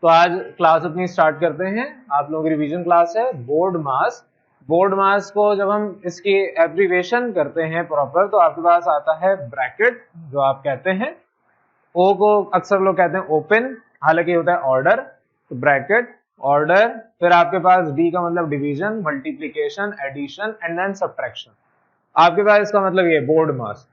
तो आज क्लास अपनी स्टार्ट करते हैं। आप लोगों की रिवीजन क्लास है बोर्ड मास। बोर्ड मास को जब हम इसकी एब्रीवेशन करते हैं प्रॉपर तो आपके पास आता है ब्रैकेट, जो आप कहते हैं। ओ को अक्सर लोग कहते हैं ओपन, हालांकि होता है ऑर्डर। तो ब्रैकेट, ऑर्डर, फिर आपके पास डी का मतलब division, multiplication, addition and then subtraction. आपके पास इसका मतलब ये बोर्ड मास।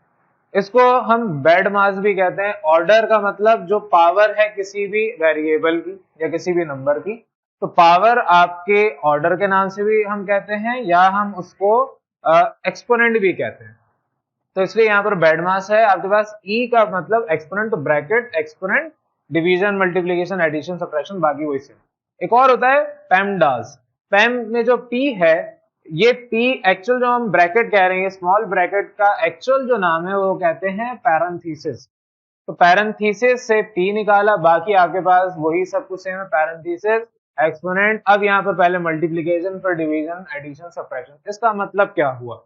इसको हम बेड मास भी कहते हैं। ऑर्डर का मतलब जो पावर है किसी भी वेरिएबल की या किसी भी नंबर की, तो पावर आपके ऑर्डर के नाम से भी हम कहते हैं या हम उसको एक्सपोनेंट भी कहते हैं। तो इसलिए यहाँ पर बेड मास है। आपके पास ई का मतलब एक्सपोनेंट, तो bracket, exponent, division, multiplication, addition, subtraction, बाकी वही सेम। एक और होता है पेमडास। पेम में जो पी है, ये पी एक्चुअल जो हम ब्रैकेट कह रहे हैं, स्मॉल ब्रैकेट का एक्चुअल जो नाम है वो कहते हैं पैरेंथेसिस। तो पैरेंथेसिस से पी निकाला, बाकी आपके पास वही सब कुछ सेम है, पैरेंथेसिस, एक्सपोनेंट। अब यहाँ पर पहले मल्टीप्लीकेशन, फिर डिवीजन, एडिशन, सब्ट्रैक्शन। इसका मतलब क्या हुआ?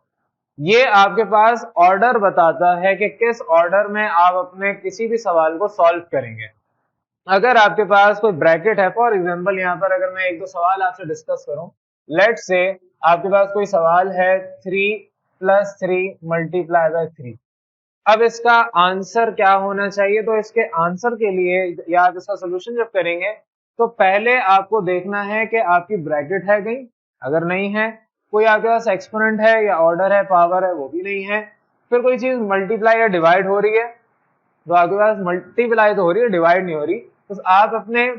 ये आपके पास ऑर्डर बताता है कि किस ऑर्डर में आप अपने किसी भी सवाल को सॉल्व करेंगे। अगर आपके पास कोई ब्रैकेट है, फॉर एग्जांपल यहाँ पर अगर मैं एक दो सवाल आपसे डिस्कस करूं, लेट्स से आपके पास कोई सवाल है 3 + 3 × 3। अब इसका आंसर क्या होना चाहिए? तो इसके आंसर के लिए या आप इसका सोल्यूशन जब करेंगे तो पहले आपको देखना है कि आपकी ब्रैकेट है कहीं, अगर नहीं है, कोई आपके पास एक्सपोनेंट है या ऑर्डर है, पावर है, वो भी नहीं है, फिर कोई चीज मल्टीप्लाई या डिवाइड हो रही है, तो आपके पास मल्टीप्लाई तो हो रही है, डिवाइड नहीं हो रही, तो आप अपने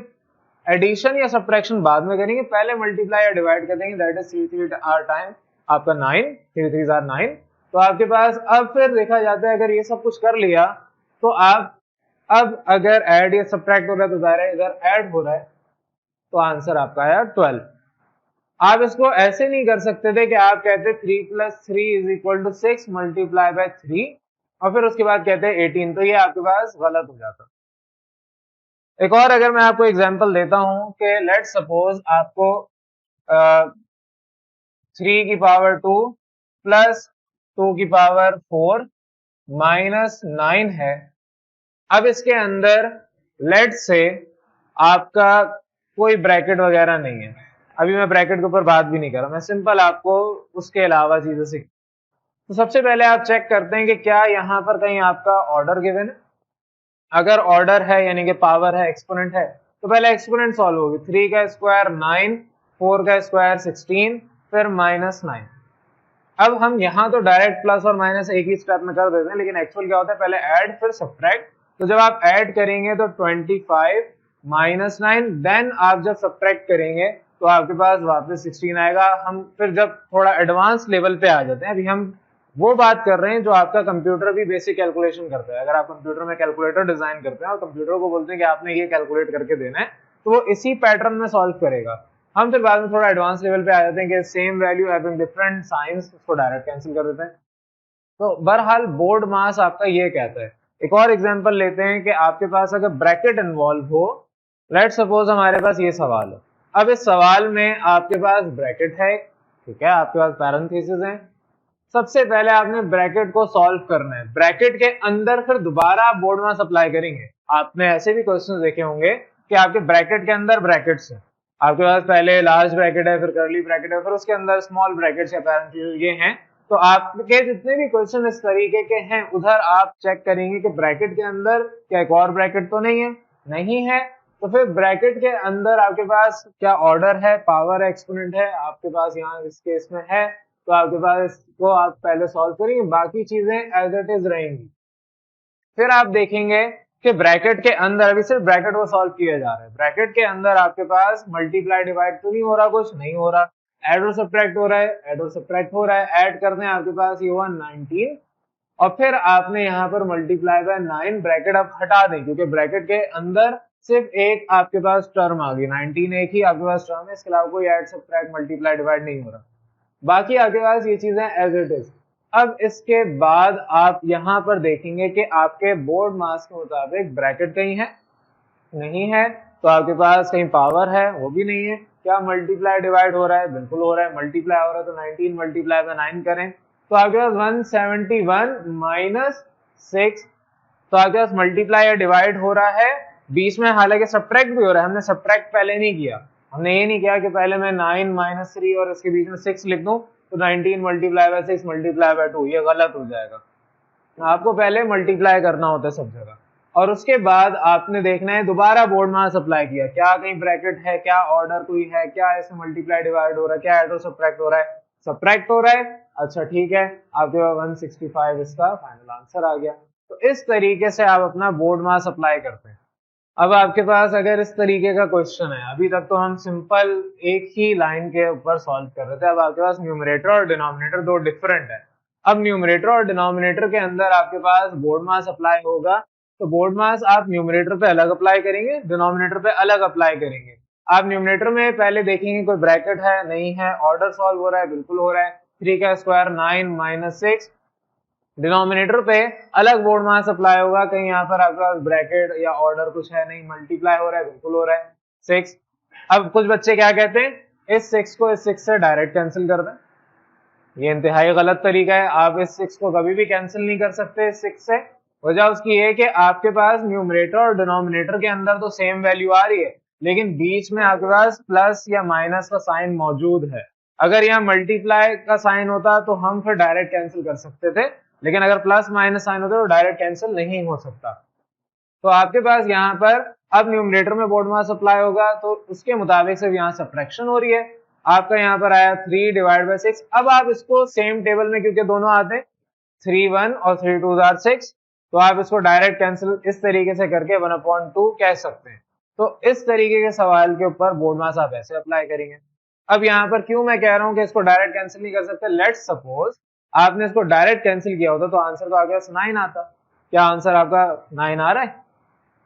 एडिशन या सब्ट्रैक्शन बाद में करेंगे, पहले मल्टीप्लाई या डिवाइड कर देंगे। दैट इज 3 आर टाइम आपका 9, 3 3 आर 9। तो आपके पास अब फिर देखा जाता है, अगर ये सब कुछ कर लिया तो आप अब अगर ऐड या सब्ट्रैक्ट हो रहा है तो ज़ाहिर है इधर ऐड हो रहा है, तो आंसर आपका आया 12। आप इसको ऐसे नहीं कर सकते थे कि आप कहते 3 + 3 = 6 × 3 और फिर उसके बाद कहते हैं 18, तो ये आपके पास गलत हो जाता। एक और अगर मैं आपको एग्जांपल देता हूं कि लेट सपोज आपको 3 की पावर 2 + 2 की पावर 4 -9 है। अब इसके अंदर लेट से आपका कोई ब्रैकेट वगैरह नहीं है। अभी मैं ब्रैकेट के ऊपर बात भी नहीं कर रहा, मैं सिंपल आपको उसके अलावा चीजें सिखा। तो सबसे पहले आप चेक करते हैं कि क्या यहाँ पर कहीं आपका ऑर्डर गिवन है। अगर ऑर्डर है यानी कि पावर है, एक्सपोनेंट है, तो पहले एक्सपोनेंट सॉल्व होगी। 3 का स्क्वायर 9, 4 का स्क्वायर 16, फिर -9। अब हम यहाँ तो डायरेक्ट प्लस और माइनस एक ही स्टेप में कर देते हैं, लेकिन एक्चुअल क्या होता है, पहले ऐड फिर सब्ट्रैक्ट। तो जब आप ऐड करेंगे तो 25 -9, देन आप जब सब्ट्रैक्ट करेंगे तो आपके पास वापस 16 आएगा। हम फिर जब थोड़ा एडवांस लेवल पे आ जाते हैं, अभी हम वो बात कर रहे हैं जो आपका कंप्यूटर भी बेसिक कैलकुलेशन करता है। अगर आप कंप्यूटर में कैलकुलेटर डिजाइन करते हैं और कंप्यूटर को बोलते हैं कि आपने ये कैलकुलेट करके देना है, तो वो इसी पैटर्न में सॉल्व करेगा। हम फिर बाद में थोड़ा एडवांस लेवल पे आ जाते हैं कि same value having different science, उसको डायरेक्ट कैंसिल कर देते हैं। तो बहरहाल बोर्ड मास आपका ये कहता है। एक और एग्जांपल लेते हैं कि आपके पास अगर ब्रैकेट इन्वॉल्व हो, लेट सपोज हमारे पास ये सवाल है। अब इस सवाल में आपके पास ब्रैकेट है, ठीक है, आपके पास पैरेंथेसिस है। सबसे पहले आपने ब्रैकेट को सॉल्व करना है। ब्रैकेट के अंदर फिर दोबारा आप बोर्ड मास अप्लाई करेंगे। आपने ऐसे भी क्वेश्चन देखे होंगे कि आपके ब्रैकेट के अंदर ब्रैकेट्स हैं, आपके पास पहले लार्ज ब्रैकेट है, फिर कर्ली ब्रैकेट है, फिर उसके अंदर स्मॉल ब्रैकेट्स या पैरेंथेसिस ये हैं। तो आपके जितने भी क्वेश्चन इस तरीके के हैं, उधर आप चेक करेंगे कि ब्रैकेट के अंदर क्या एक और ब्रैकेट तो नहीं है, नहीं है, तो फिर ब्रैकेट के अंदर आपके पास क्या ऑर्डर है, पावर है, एक्सपोनेंट है, आपके पास यहाँ इस केस में है, तो आपके पास इसको आप पहले सॉल्व करेंगे, बाकी चीजें एज इट इज रहेंगी। फिर आप देखेंगे कि ब्रैकेट के अंदर अभी सिर्फ ब्रैकेट को सॉल्व किया जा रहा है। ब्रैकेट के अंदर आपके पास मल्टीप्लाई डिवाइड तो नहीं हो रहा, कुछ नहीं हो रहा, ऐड और सब्ट्रैक्ट हो रहा है, ऐड और सब्ट्रैक्ट हो रहा है। ऐड करते हैं, आपके पास ये हुआ 19 और फिर आपने यहाँ पर मल्टीप्लाई बाय 9, ब्रैकेट आप हटा दें क्योंकि ब्रैकेट के अंदर सिर्फ एक आपके पास टर्म आ गई, 19 एक ही आपके पास टर्म है, इसके अलावा कोई ऐड सब्ट्रैक्ट मल्टीप्लाई डिवाइड नहीं हो रहा, बाकी आपके पास ये चीजें एज इट इज। अब इसके बाद आप यहां पर देखेंगे कि आपके बोर्ड मास के मुताबिक ब्रैकेट कहीं है, नहीं है, तो आपके पास कहीं पावर है, वो भी नहीं है। क्या मल्टीप्लाई डिवाइड हो रहा है? बिल्कुल हो रहा है। मल्टीप्लाई हो रहा है तो 19 मल्टीप्लाई बाय 9 करें तो आपके पास 171 - 6, तो आपके पास मल्टीप्लाई या डिवाइड हो रहा है बीच में हालांकि सब्ट्रैक्ट भी हो रहा है, हमने सब्ट्रैक्ट पहले नहीं किया, हमने ये नहीं किया कि पहले मैं 9 माइनस 3 और उसके बीच में 6 लिख दूं तो 19 मल्टीप्लाई बाय 6 मल्टीप्लाई बाय 2, ये गलत हो जाएगा। आपको पहले मल्टीप्लाई करना होता है सब जगह, और उसके बाद आपने देखना है दोबारा बोर्ड मास अप्लाई किया, क्या कहीं ब्रैकेट है, क्या ऑर्डर कोई है, क्या ऐसे मल्टीप्लाई डिवाइड हो रहा है, क्या ऐड और सब्ट्रैक्ट हो रहा है, सब्ट्रैक्ट हो रहा है, अच्छा ठीक है, आपके पास 165 इसका फाइनल आंसर आ गया। तो इस तरीके से आप अपना बोर्ड मास अप्लाई करते हैं। अब आपके पास अगर इस तरीके का क्वेश्चन है, अभी तक तो हम सिंपल एक ही लाइन के ऊपर सॉल्व कर रहे थे, अब आपके पास न्यूमरेटर और डिनोमिनेटर दो डिफरेंट है। अब न्यूमरेटर और डिनोमिनेटर के अंदर आपके पास बोर्ड मास अप्लाई होगा, तो बोर्ड मास आप न्यूमरेटर पे अलग अप्लाई करेंगे, डिनोमिनेटर पे अलग अप्लाई करेंगे। आप न्यूमरेटर में पहले देखेंगे कोई ब्रैकेट है नहीं है, ऑर्डर सॉल्व हो रहा है, बिल्कुल हो रहा है, 3 का स्क्वायर 9 माइनस 6। डिनोमिनेटर पे अलग बोर्ड मास अप्लाई होगा, कहीं यहाँ पर आपके पास ब्रैकेट या ऑर्डर कुछ है नहीं, मल्टीप्लाई हो रहा है, बिल्कुल हो रहा है 6। अब कुछ बच्चे क्या कहते हैं, इस 6 को इस 6 से डायरेक्ट कैंसिल कर दें, ये इंतहाई गलत तरीका है। आप इस 6 को कभी भी कैंसिल नहीं कर सकते इस 6 से। वजह उसकी ये कि आपके पास न्यूमरेटर और डिनोमिनेटर के अंदर तो सेम वैल्यू आ रही है, लेकिन बीच में आपके पास प्लस या माइनस का साइन मौजूद है। अगर यहाँ मल्टीप्लाई का साइन होता तो हम फिर डायरेक्ट कैंसिल कर सकते थे, लेकिन अगर प्लस माइनस साइन होता तो डायरेक्ट कैंसिल नहीं हो सकता। तो आपके पास यहाँ पर अब न्यूमरेटर में बोर्ड मास अप्लाई होगा, तो उसके मुताबिक सिर्फ यहाँ सब्ट्रैक्शन हो रही है। आपका यहाँ पर आया 3 डिवाइड बाई 6। अब आप इसको सेम टेबल में क्योंकि दोनों आते हैं 3 1 और 3 2 आर 6, तो आप इसको डायरेक्ट कैंसिल इस तरीके से करके 1/2 कह सकते हैं। तो इस तरीके के सवाल के ऊपर बोर्ड मास आप ऐसे अप्लाई करेंगे। अब यहाँ पर क्यों मैं कह रहा हूँ कि इसको डायरेक्ट कैंसिल नहीं कर सकते, लेट्स सपोज आपने इसको डायरेक्ट कैंसिल किया होता तो आंसर तो आपके पास 9 आता। क्या आंसर आपका 9 आ रहा है?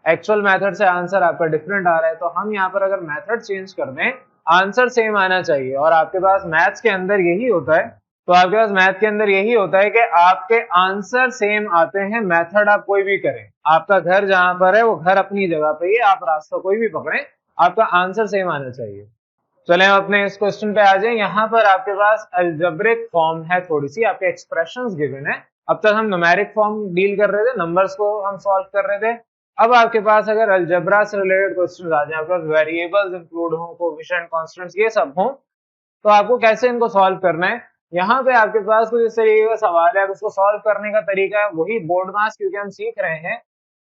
एक्चुअल मेथड से आंसर आपका डिफरेंट आ रहा है, तो हम यहाँ पर अगर मेथड चेंज कर दें, आंसर सेम आना चाहिए। और आपके पास मैथ्स के अंदर यही होता है, तो आपके पास मैथ के अंदर यही होता है कि आपके आंसर सेम आते हैं, मेथड आप कोई भी करें। आपका घर जहां पर है वो घर अपनी जगह पे ही, आप रास्ता कोई भी पकड़ें, आपका आंसर सेम आना चाहिए। चलें अपने इस क्वेश्चन पे आ जाए। यहाँ पर आपके पास अलजेब्रिक फॉर्म है, थोड़ी सी आपके एक्सप्रेशंस गिवन है। अब तक हम न्यूमेरिक फॉर्म डील कर रहे थे, नंबर्स को हम सॉल्व कर रहे थे। अब आपके पास अगर अलजेब्रा से रिलेटेड क्वेश्चन आ जाए, आपके पास वेरिएबल्स इंक्लूड हो, कोएफिशिएंट, कांस्टेंट्स, ये सब हो, तो आपको कैसे इनको सॉल्व करना है। यहाँ पे आपके पास कुछ इस तरीके का सवाल है, अब इसको सॉल्व करने का तरीका है वही बोर्ड मास, क्योंकि हम सीख रहे हैं।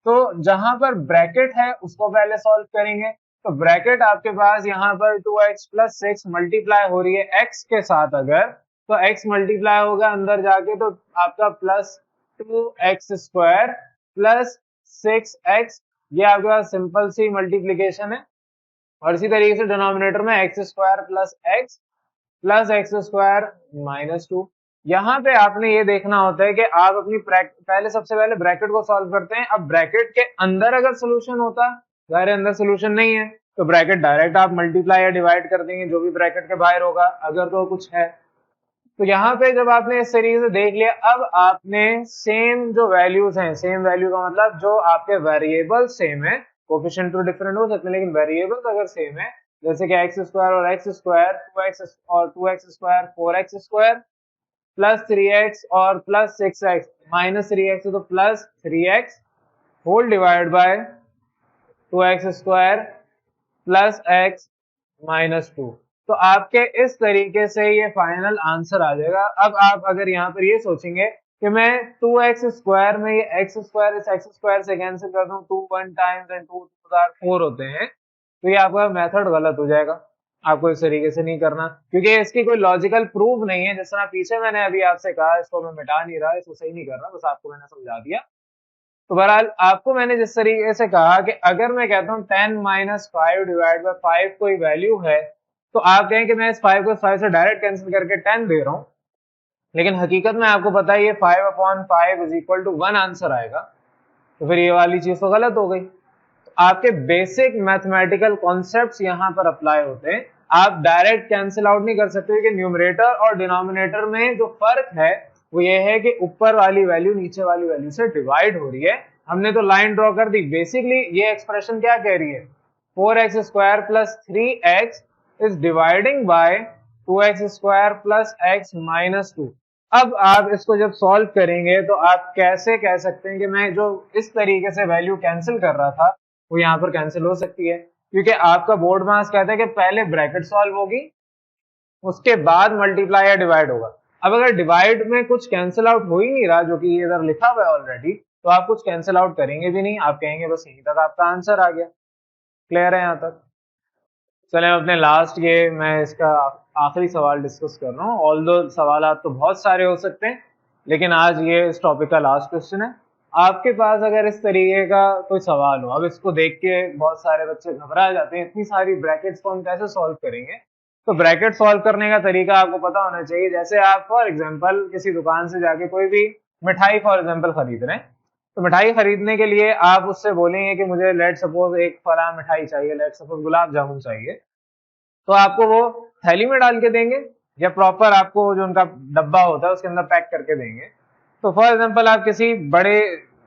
तो जहां पर ब्रैकेट है उसको पहले सॉल्व करेंगे। तो ब्रैकेट आपके पास यहाँ पर 2x प्लस 6 मल्टीप्लाई हो रही है x के साथ, अगर तो x मल्टीप्लाई होगा अंदर जाके, तो आपका plus 2x square plus 6x, ये आपके पास सिंपल सी मल्टीप्लीकेशन है। और इसी तरीके से डिनोमिनेटर में x square plus x square minus 2। यहाँ पे आपने ये देखना होता है कि आप अपनी पहले सबसे पहले ब्रैकेट को सॉल्व करते हैं। अब ब्रैकेट के अंदर अगर सोल्यूशन होता, अगर अंदर सोल्यूशन नहीं है, तो ब्रैकेट डायरेक्ट आप मल्टीप्लाई या डिवाइड कर देंगे जो भी ब्रैकेट के बाहर होगा, अगर तो कुछ है। तो यहाँ पे जब आपने इस तरीके से देख लिया, अब आपने सेम जो वैल्यूज हैं, सेम वैल्यू का मतलब जो आपके वेरिएबल सेम है, कोएफिशिएंट तो डिफरेंट हो सकते हैं लेकिन वेरिएबल्स अगर सेम है, जैसे कि एक्स स्क्वायर और एक्स स्क्वायर, 2x और 2x square 4x square, plus 3x और प्लस 6x माइनस 3x, तो plus 3x whole divide by 2x square plus x minus 2। तो आपके इस तरीके से ये फाइनल आंसर आ जाएगा। अब आप अगर यहाँ पर ये सोचेंगे कि मैं 2x स्क्वायर में ये x स्क्वायर इस x स्क्वायर से कैंसिल कर दूं, 2 1 टाइम्स एंड 2 4 होते हैं, तो ये आपका मेथड गलत हो जाएगा। आपको इस तरीके से नहीं करना, क्योंकि इसकी कोई लॉजिकल प्रूफ नहीं है। जिस तरह पीछे मैंने अभी आपसे कहा, इसको मैं मिटा नहीं रहा, इसको सही नहीं कर रहा, बस आपको मैंने समझा दिया। तो बहरहाल आपको मैंने जिस तरीके से कहा कि अगर मैं कहता हूँ 10 माइनस 5 डिवाइड बाई 5 कोई वैल्यू है, तो आप कहें कि मैं इस 5 को इस 5 से डायरेक्ट कैंसिल करके 10 दे रहा हूँ, लेकिन हकीकत में आपको पता है ये 5/5 इज इक्वल टू 1 आंसर आएगा, तो फिर ये वाली चीज तो गलत हो गई। तो आपके बेसिक मैथमेटिकल कॉन्सेप्ट्स यहाँ पर अप्लाई होते हैं। आप डायरेक्ट कैंसिल आउट नहीं कर सकते, क्योंकि न्यूमरेटर और डिनोमिनेटर में जो फर्क है वो ये है कि ऊपर वाली वैल्यू नीचे वाली वैल्यू से डिवाइड हो रही है। हमने तो लाइन ड्रॉ कर दी। बेसिकली ये एक्सप्रेशन क्या कह रही है, 4x square plus 3x is dividing by 2x square plus x minus 2। अब आप इसको जब सॉल्व करेंगे तो आप कैसे कह सकते हैं कि मैं जो इस तरीके से वैल्यू कैंसिल कर रहा था, वो यहाँ पर कैंसिल हो सकती है, क्योंकि आपका बोर्ड मास कहता है कि पहले ब्रैकेट सॉल्व होगी उसके बाद मल्टीप्लाई या डिवाइड होगा। अब अगर डिवाइड में कुछ कैंसिल आउट हो ही नहीं रहा, जो कि इधर लिखा हुआ है ऑलरेडी, तो आप कुछ कैंसिल आउट करेंगे भी नहीं, आप कहेंगे बस यहीं तक आपका आंसर आ गया। क्लियर है यहाँ तक? चलें अपने लास्ट ये मैं इसका आखिरी सवाल डिस्कस कर रहा हूँ। ऑल्दो सवाल तो बहुत सारे हो सकते हैं, लेकिन आज ये इस टॉपिक का लास्ट क्वेश्चन है। आपके पास अगर इस तरीके का कोई सवाल हो, अब इसको देख के बहुत सारे बच्चे घबरा जाते हैं, इतनी सारी ब्रैकेट्स को हम कैसे सॉल्व करेंगे। तो ब्रैकेट सॉल्व करने का तरीका आपको पता होना चाहिए। जैसे आप फॉर एग्जाम्पल किसी दुकान से जाके कोई भी मिठाई फॉर एग्जाम्पल खरीद रहे हैं, तो मिठाई खरीदने के लिए आप उससे बोलेंगे कि मुझे लेट सपोज एक फला मिठाई चाहिए, लेट सपोज गुलाब जामुन चाहिए, तो आपको वो थैली में डाल के देंगे या प्रॉपर आपको जो उनका डब्बा होता है उसके अंदर पैक करके देंगे। तो फॉर एग्जाम्पल आप किसी बड़े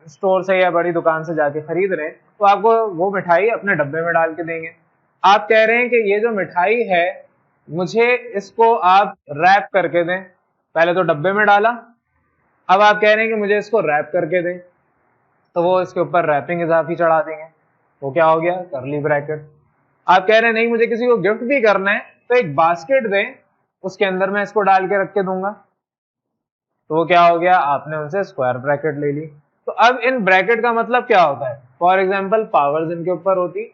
स्टोर से या बड़ी दुकान से जाके खरीद रहे हैं, तो आपको वो मिठाई अपने डब्बे में डाल के देंगे। आप कह रहे हैं कि ये जो मिठाई है मुझे इसको आप रैप करके दें। पहले तो डब्बे में डाला, अब आप कह रहे हैं कि मुझे इसको रैप करके दें, तो वो इसके ऊपर रैपिंग इजाफी चढ़ा देंगे। वो क्या हो गया? करली ब्रैकेट। आप कह रहे हैं नहीं मुझे किसी को गिफ्ट भी करना है, तो एक बास्केट दें, उसके अंदर मैं इसको डाल के रख के दूंगा, तो वो क्या हो गया? आपने उनसे स्क्वायर ब्रैकेट ले ली। तो अब इन ब्रैकेट का मतलब क्या होता है? फॉर एग्जाम्पल पावर्स इनके ऊपर होती,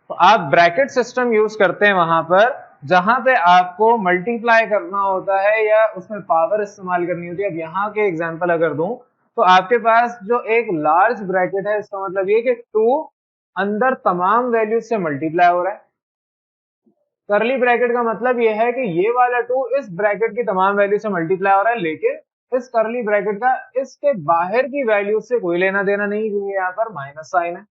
तो आप ब्रैकेट सिस्टम यूज करते हैं वहां पर जहां पे आपको मल्टीप्लाई करना होता है या उसमें पावर इस्तेमाल करनी होती है। अब यहाँ के एग्जाम्पल अगर दूं, तो आपके पास जो एक लार्ज ब्रैकेट है, इसका मतलब ये कि 2 अंदर तमाम वैल्यू से मल्टीप्लाई हो रहा है। करली ब्रैकेट का मतलब ये है कि ये वाला 2 इस ब्रैकेट की तमाम वैल्यू से मल्टीप्लाई हो रहा है, लेकिन इस करली ब्रैकेट का इसके बाहर की वैल्यू से कोई लेना देना नहीं, क्योंकि यहाँ पर माइनस साइन है।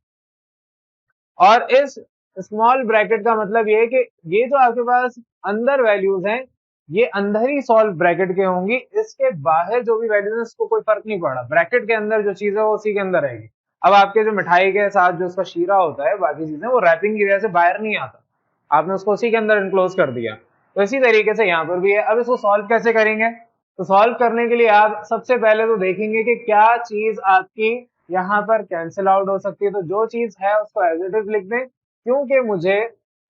और इस स्मॉल ब्रैकेट का मतलब ये है कि ये जो आपके पास अंदर वैल्यूज हैं, ये अंदर ही सॉल्व ब्रैकेट के होंगी, इसके बाहर जो भी वैल्यूज है उसको कोई फर्क नहीं पड़ा। ब्रैकेट के अंदर जो चीज है वो उसी के अंदर रहेगी। अब आपके जो मिठाई के साथ जो उसका शीरा होता है, बाकी चीजें, वो रैपिंग की वजह से बाहर नहीं आता, आपने उसको उसी के अंदर इनक्लोज कर दिया। तो इसी तरीके से यहाँ पर भी है। अब इसको सॉल्व कैसे करेंगे? तो सॉल्व करने के लिए आप सबसे पहले तो देखेंगे कि क्या चीज आपकी यहाँ पर कैंसिल आउट हो सकती है। तो जो चीज है उसको एज इट इज लिख दें, क्योंकि मुझे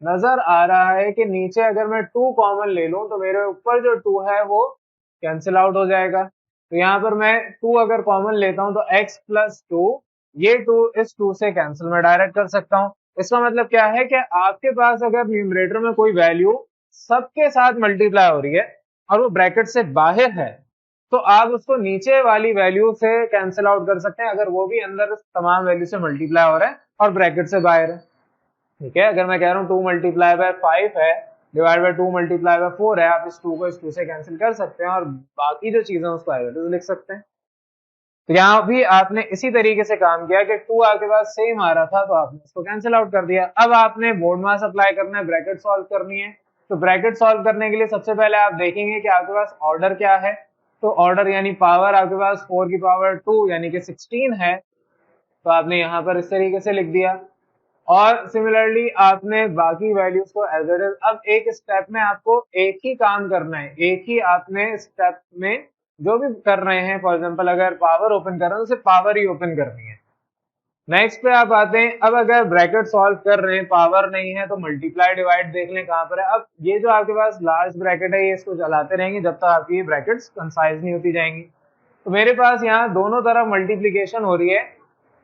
नजर आ रहा है कि नीचे अगर मैं 2 कॉमन ले लूं तो मेरे ऊपर जो 2 है वो कैंसिल आउट हो जाएगा। तो यहाँ पर मैं 2 अगर कॉमन लेता हूं तो x प्लस 2, ये 2 इस 2 से कैंसिल मैं डायरेक्ट कर सकता हूँ। इसका मतलब क्या है कि आपके पास अगर न्यूमरेटर में कोई वैल्यू सबके साथ मल्टीप्लाई हो रही है और वो ब्रैकेट से बाहर है, तो आप उसको नीचे वाली वैल्यू से कैंसिल आउट कर सकते हैं अगर वो भी अंदर तमाम वैल्यू से मल्टीप्लाई हो रहा है और ब्रैकेट से बाहर है। ठीक है, अगर मैं कह रहा हूँ 2 मल्टीप्लाई बाय 5 है डिवाइड बाय 2 मल्टीप्लाई बाय 4 है, आप इस 2 को इस 2 से कैंसिल कर सकते हैं और बाकी जो चीजें उसको एज इट इज लिख सकते हैं। तो यहाँ भी आपने इसी तरीके से काम किया कि 2 आपके पास सेम आ रहा था तो आपने इसको कैंसिल आउट कर दिया। अब आपने बोर्ड मास अप्लाई करना है, ब्रैकेट सॉल्व करनी है। तो ब्रैकेट सॉल्व करने के लिए सबसे पहले आप देखेंगे कि आपके पास ऑर्डर क्या है। तो ऑर्डर यानी पावर आपके पास 4 की पावर 2 यानी कि 16 है, तो आपने यहाँ पर इस तरीके से लिख दिया। और सिमिलरली आपने बाकी वैल्यूज को एज इट इज, अब एक स्टेप में आपको एक ही काम करना है, एक ही आपने स्टेप में जो भी कर रहे हैं, फॉर एग्जांपल अगर पावर ओपन कर रहे हैं तो सिर्फ पावर ही ओपन करनी है। नेक्स्ट पे आप आते हैं, अब अगर ब्रैकेट सॉल्व कर रहे हैं, पावर नहीं है, तो मल्टीप्लाई डिवाइड देख लें कहां पर है। अब ये जो आपके पास लार्ज ब्रैकेट है, ये इसको चलाते रहेंगे जब तक आपकी ये ब्रैकेट्स कंसाइज नहीं होती जाएंगी। तो मेरे पास यहाँ दोनों तरफ मल्टीप्लीकेशन हो रही है,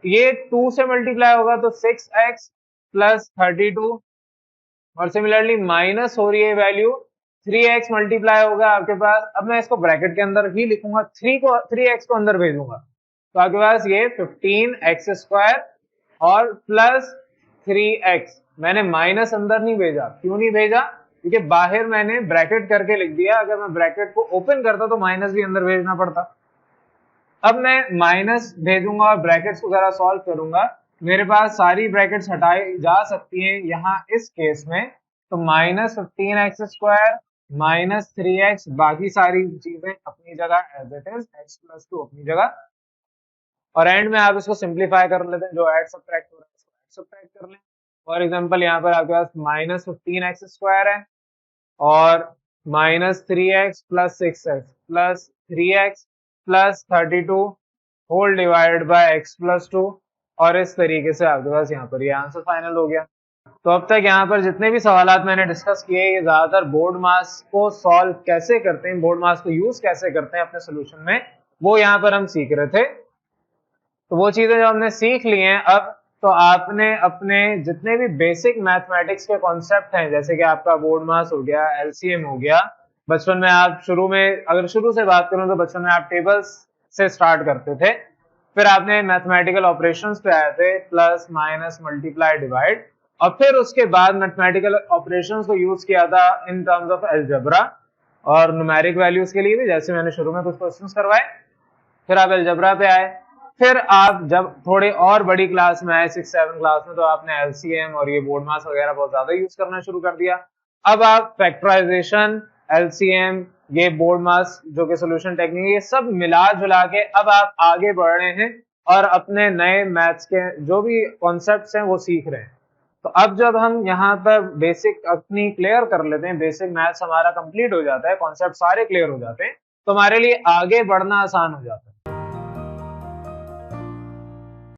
ये 2 से मल्टीप्लाई होगा तो 6x प्लस 32, और सिमिलरली माइनस हो रही है वैल्यू 3x मल्टीप्लाई होगा आपके पास। अब मैं इसको ब्रैकेट के अंदर ही लिखूंगा, 3x को अंदर भेजूंगा, तो आपके पास ये 15x स्क्वायर और प्लस 3x। मैंने माइनस अंदर नहीं भेजा, क्यों नहीं भेजा? क्योंकि बाहर मैंने ब्रैकेट करके लिख दिया, अगर मैं ब्रैकेट को ओपन करता तो माइनस भी अंदर भेजना पड़ता। अब मैं माइनस भेजूंगा और ब्रैकेट्स को जरा सॉल्व करूंगा, मेरे पास सारी ब्रैकेट्स हटाई जा सकती हैं यहाँ इस केस में। तो minus 15x square minus 3x, बाकी सारी चीजें अपनी जगह as it is, x plus 2 अपनी जगह, और एंड में आप इसको सिंप्लीफाई कर लेते हैं, जो ऐड सब्ट्रैक्ट हो रहा है इसको ऐड सब्ट्रैक्ट कर लें। फॉर एग्जाम्पल यहाँ पर आपके पास माइनस 15x स्क्वायर है और minus 3x plus 6x plus 3x plus 32 whole divided by x plus 2। और इस तरीके से आपके पास यहाँ पर ये आंसर फाइनल हो गया। तो अब तक यहाँ पर जितने भी सवालात मैंने डिस्कस किए ये ज्यादातर बोर्ड मास को सॉल्व कैसे करते हैं, बोर्ड मास को यूज कैसे करते हैं अपने सोल्यूशन में, वो यहाँ पर हम सीख रहे थे। तो वो चीजें जो हमने सीख ली हैं अब, तो आपने अपने जितने भी बेसिक मैथमेटिक्स के कॉन्सेप्ट हैं, जैसे कि आपका बोर्ड मास हो गया, एलसीएम हो गया, बचपन में आप शुरू में, अगर शुरू से बात करूं तो बचपन में आप टेबल्स से स्टार्ट करते थे, फिर आपने मैथमेटिकल ऑपरेशंस पे आए थे, प्लस माइनस मल्टीप्लाई डिवाइड, और फिर उसके बाद मैथमेटिकल ऑपरेशंस को यूज किया था इन टर्म्स ऑफ अलजेब्रा और न्यूमेरिक वैल्यूज के लिए भी, जैसे मैंने शुरू में कुछ क्वेश्चंस करवाए। फिर आप अलजेब्रा पे आए, फिर आप जब थोड़ी और बड़ी क्लास में आए 6-7 क्लास में, तो आपने एलसीएम और ये बोर्ड मास वगैरह बहुत ज्यादा यूज करना शुरू कर दिया। अब आप फैक्टराइजेशन, एलसीएम, ये बोर्ड मास जो कि सॉल्यूशन टेक्निक, ये सब मिला जुला के अब आप आगे बढ़ रहे हैं और अपने नए मैथ्स के जो भी कॉन्सेप्ट्स हैं वो सीख रहे हैं। तो अब जब हम यहाँ पर बेसिक अपनी क्लियर कर लेते हैं, बेसिक मैथ्स हमारा कंप्लीट हो जाता है, कॉन्सेप्ट सारे क्लियर हो जाते हैं, तो हमारे लिए आगे बढ़ना आसान हो जाता है।